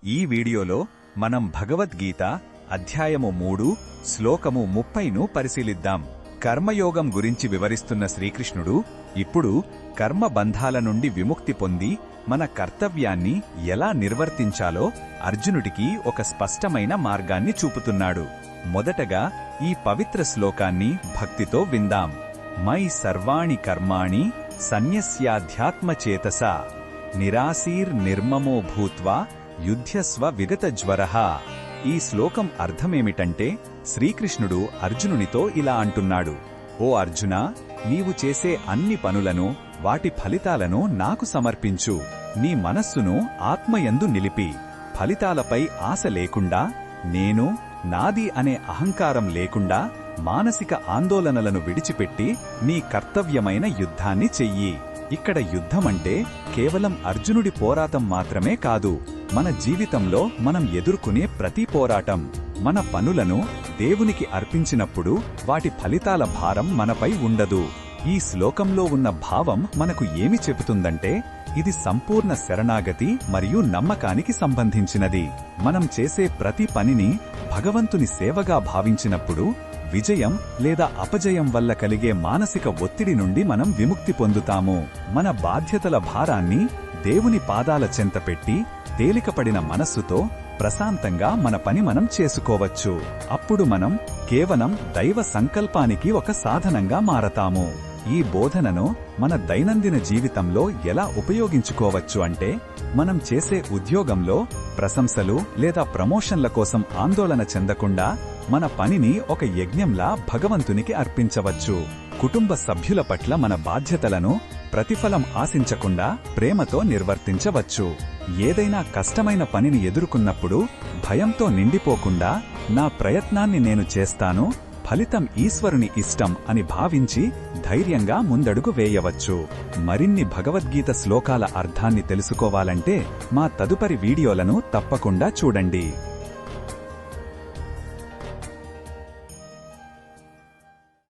ఈ వీడియోలో మనం భగవద్గీత అధ్యాయము 3 శ్లోకము 30ను పరిశీలిద్దాం. కర్మయోగం గురించి వివరిస్తున్న శ్రీకృష్ణుడు ఇప్పుడు కర్మ బంధాల నుండి విముక్తి పొంది మన కర్తవ్యాన్ని ఎలా నిర్వర్తించాలో అర్జునుడికి ఒక స్పష్టమైన మార్గాన్ని చూపుతున్నాడు. మొదటగా ఈ పవిత్ర శ్లోకాన్ని భక్తితో విందాం. మై సర్వాణి కర్మాణి సన్యస్యాధ్యాత్మచేతసా నిరాశీర్ నిర్మమో భూత్వా యుధ్యస్వ విగతజ్వరః. ఈ శ్లోకం అర్థమేమిటంటే శ్రీకృష్ణుడు అర్జునునితో ఇలా అంటున్నాడు, ఓ అర్జునా, నీవు చేసే అన్ని పనులను వాటి ఫలితాలను నాకు సమర్పించు. నీ మనస్సును ఆత్మయందు నిలిపి ఫలితాలపై ఆశ లేకుండా, నేను నాది అనే అహంకారం లేకుండా మానసిక ఆందోళనలను విడిచిపెట్టి నీ కర్తవ్యమైన యుద్ధాన్ని చెయ్యి. ఇక్కడ యుద్ధమంటే కేవలం అర్జునుడి పోరాటం మాత్రమే కాదు, మన జీవితంలో మనం ఎదుర్కొనే ప్రతి పోరాటం. మన పనులను దేవునికి అర్పించినప్పుడు వాటి ఫలితాల భారం మనపై ఉండదు. ఈ శ్లోకంలో ఉన్న భావం మనకు ఏమి చెబుతుందంటే, ఇది సంపూర్ణ శరణాగతి మరియు నమ్మకానికి సంబంధించినది. మనం చేసే ప్రతి పనిని భగవంతుని సేవగా భావించినప్పుడు విజయం లేదా అపజయం వల్ల కలిగే మానసిక ఒత్తిడి నుండి మనం విముక్తి పొందుతాము. మన బాధ్యతల భారాన్ని దేవుని పాదాల చెంత పెట్టి తేలికపడిన మనస్సుతో ప్రశాంతంగా మన పని మనం చేసుకోవచ్చు. అప్పుడు మనం కేవలం దైవ సంకల్పానికి ఒక సాధనంగా మారతాము. ఈ బోధనను మన దైనందిన జీవితంలో ఎలా ఉపయోగించుకోవచ్చు అంటే, మనం చేసే ఉద్యోగంలో ప్రశంసలు లేదా ప్రమోషన్ల కోసం ఆందోళన చెందకుండా మన పనిని ఒక యజ్ఞంలా భగవంతునికి అర్పించవచ్చు. కుటుంబ సభ్యుల పట్ల మన బాధ్యతలను ప్రతిఫలం ఆశించకుండా ప్రేమతో నిర్వర్తించవచ్చు. ఏదైనా కష్టమైన పనిని ఎదుర్కొన్నప్పుడు భయంతో నిండిపోకుండా, నా ప్రయత్నాన్ని నేను చేస్తాను, ఫలితం ఈశ్వరుని ఇష్టం అని భావించి ధైర్యంగా ముందడుగు వేయవచ్చు. మరిన్ని భగవద్గీత శ్లోకాల అర్థాన్ని తెలుసుకోవాలంటే మా తదుపరి వీడియోలను తప్పకుండా చూడండి.